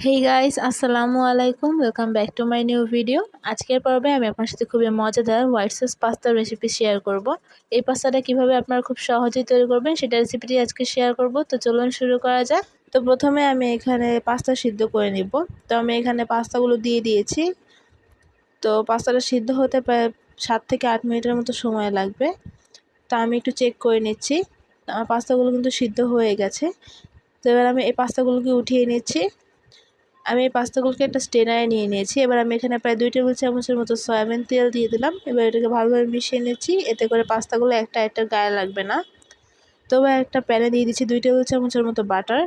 Hey guys, আসসালামু আলাইকুম। Welcome back to my new video. আজকের পর্বে আমি আপনার সাথে খুবই মজাদার হোয়াইট সস পাস্তার রেসিপি শেয়ার করব। এই পাস্তাটা কিভাবে আপনারা খুব সহজেই তৈরি করবেন সেটা রেসিপিটি আজকে শেয়ার করব। তো চলুন শুরু করা যাক। তো প্রথমে আমি এখানে পাস্তা সিদ্ধ করে নিব। তো আমি এখানে পাস্তাগুলো দিয়ে দিয়েছি। তো পাস্তাটা সিদ্ধ হতে প্রায় 7 থেকে 8 মিনিটের মতো সময় লাগবে। তো আমি একটু চেক করে নিচ্ছি। আমার পাস্তাগুলো কিন্তু সিদ্ধ হয়ে গেছে। তো এবার আমি এই পাস্তাগুলোকে উঠিয়ে নিচ্ছি। আমি এই পাস্তাগুলোকে একটা স্ট্রেনারে নিয়ে নিয়েছি। এবার আমি এখানে প্রায় 2 টেবিল চামচের মতো সয়াবিন তেল দিয়ে দিলাম। এবার এটাকে ভালোভাবে মিশিয়ে নিচ্ছি, এতে করে পাস্তাগুলো একটা গায়ে লাগবে না। তো এবার একটা প্যানে দিয়ে দিচ্ছি 2 টেবিল চামচের মতো বাটার,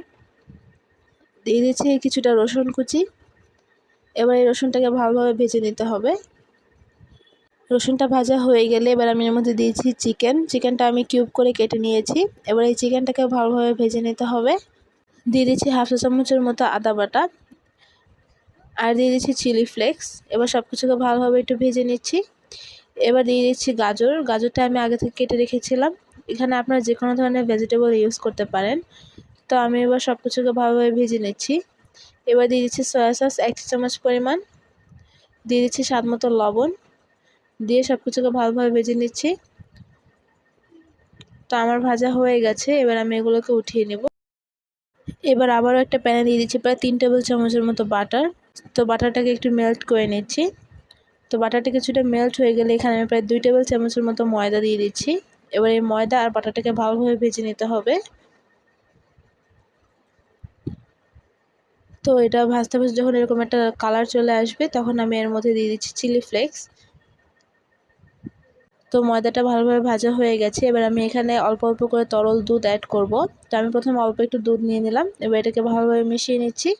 দিয়ে দিচ্ছি কিছুটা রসুন কুচি। এবার এই রসুনটাকে ভালোভাবে ভেজে নিতে হবে। রসুনটা ভাজা হয়ে গেলে এবার আমি এর মধ্যে দিয়েছি চিকেনটা আমি কিউব করে কেটে নিয়েছি। এবার এই চিকেনটাকে ভালোভাবে ভেজে নিতে হবে। দিয়ে দিচ্ছি হাফ চা চামচের মতো আদা বাটা, আর দিয়ে দিচ্ছি চিলি ফ্লেক্স। এবার সব কিছুকে ভালোভাবে একটু ভেজে নিচ্ছি। এবার দিয়ে দিচ্ছি গাজরটা আমি আগে থেকে কেটে রেখেছিলাম। এখানে আপনারা যে কোনো ধরনের ভেজিটেবল ইউজ করতে পারেন। তো আমি এবার সব কিছুকে ভালোভাবে ভেজে নিচ্ছি। এবার দিয়ে দিচ্ছি সয়া সস 1 চা চামচ পরিমাণ, দিয়ে দিচ্ছি স্বাদ মতো লবণ, দিয়ে সব কিছুকে ভালোভাবে ভেজে নিচ্ছি। তো আমার ভাজা হয়ে গেছে, এবার আমি এগুলোকে উঠিয়ে নেব। এবার আবারও একটা প্যানে দিয়ে দিচ্ছি প্রায় 3 টেবিল চামচের মতো বাটার। তো বাটারটাকে একটু মেল্ট করে নিচ্ছি। তো বাটারটা কিছুটা মেল্ট হয়ে গেলে এখানে আমি প্রায় 2 টেবিল চামচের মতো ময়দা দিয়ে দিচ্ছি। এবার এই ময়দা আর বাটারটাকে ভালোভাবে ভেজে নিতে হবে। তো এটা ভাজতে ভাজতে যখন এরকম একটা কালার চলে আসবে তখন আমি এর মধ্যে দিয়ে দিচ্ছি চিলি ফ্লেক্স। তো ময়দাটা ভালোভাবে ভাজা হয়ে গেছে। এবার আমি এখানে অল্প অল্প করে তরল দুধ অ্যাড করব। তো আমি প্রথমে অল্প একটু দুধ নিয়ে নিলাম। এবার এটাকে ভালোভাবে মিশিয়ে নিচ্ছি।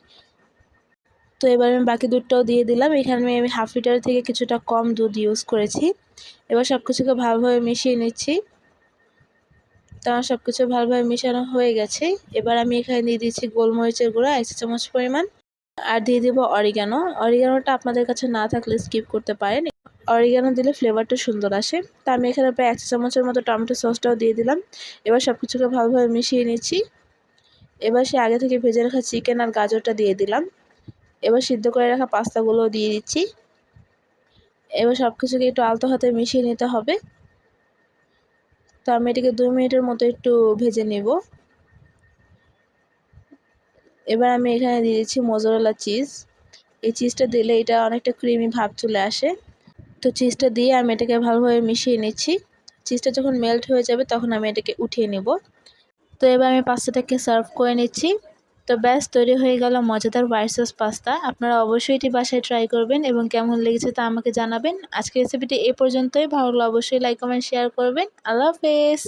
তো এবার আমি বাকি দুধটাও দিয়ে দিলাম। এখানে আমি হাফ লিটার থেকে কিছুটা কম দুধ ইউজ করেছি। এবার সব কিছুকে ভালোভাবে মিশিয়ে নিচ্ছি। তো আমার সব কিছু ভালোভাবে মিশানো হয়ে গেছে। এবার আমি এখানে দিয়ে দিচ্ছি গোলমরিচের গুঁড়া 1 চা চামচ পরিমাণ, আর দিয়ে দেবো অরিগানোটা আপনাদের কাছে না থাকলে স্কিপ করতে পারেন। অরিগানো দিলে ফ্লেভারটা সুন্দর আসে। তো আমি এখানে প্রায় 1 চা চামচের মতো টমেটো সসটাও দিয়ে দিলাম। এবার সব কিছুকে ভালোভাবে মিশিয়ে নিচ্ছি। এবার সে আগে থেকে ভেজে রাখা চিকেন আর গাজরটা দিয়ে দিলাম। এবার সিদ্ধ করে রাখা পাস্তাগুলোও দিয়ে দিচ্ছি। এবার সব কিছুকে একটু আলতো হাতে মিশিয়ে নিতে হবে। তো আমি এটাকে 2 মিনিটের মতো একটু ভেজে নেব। এবার আমি এখানে দিয়ে দিচ্ছি মোজারেলা চিজ। এই চিজটা দিলে এটা অনেকটা ক্রিমি ভাব চলে আসে। তো চিজটা দিয়ে আমি এটাকে ভালোভাবে মিশিয়ে নিচ্ছি। চিজটা যখন মেল্ট হয়ে যাবে তখন আমি এটাকে উঠিয়ে নেব। তো এবার আমি পাস্তাটাকে সার্ভ করে নিচ্ছি। তো ব্যাস তৈরি হয়ে গেল মজাদার হোয়াইট সস পাস্তা। আপনারা অবশ্যই এটি বাসায় ট্রাই করবেন এবং কেমন লেগেছে তা আমাকে জানাবেন। আজকের রেসিপিটি এ পর্যন্তই। ভালো লাগলে অবশ্যই লাইক কমেন্ট শেয়ার করবেন। আল্লাহ হাফেজ।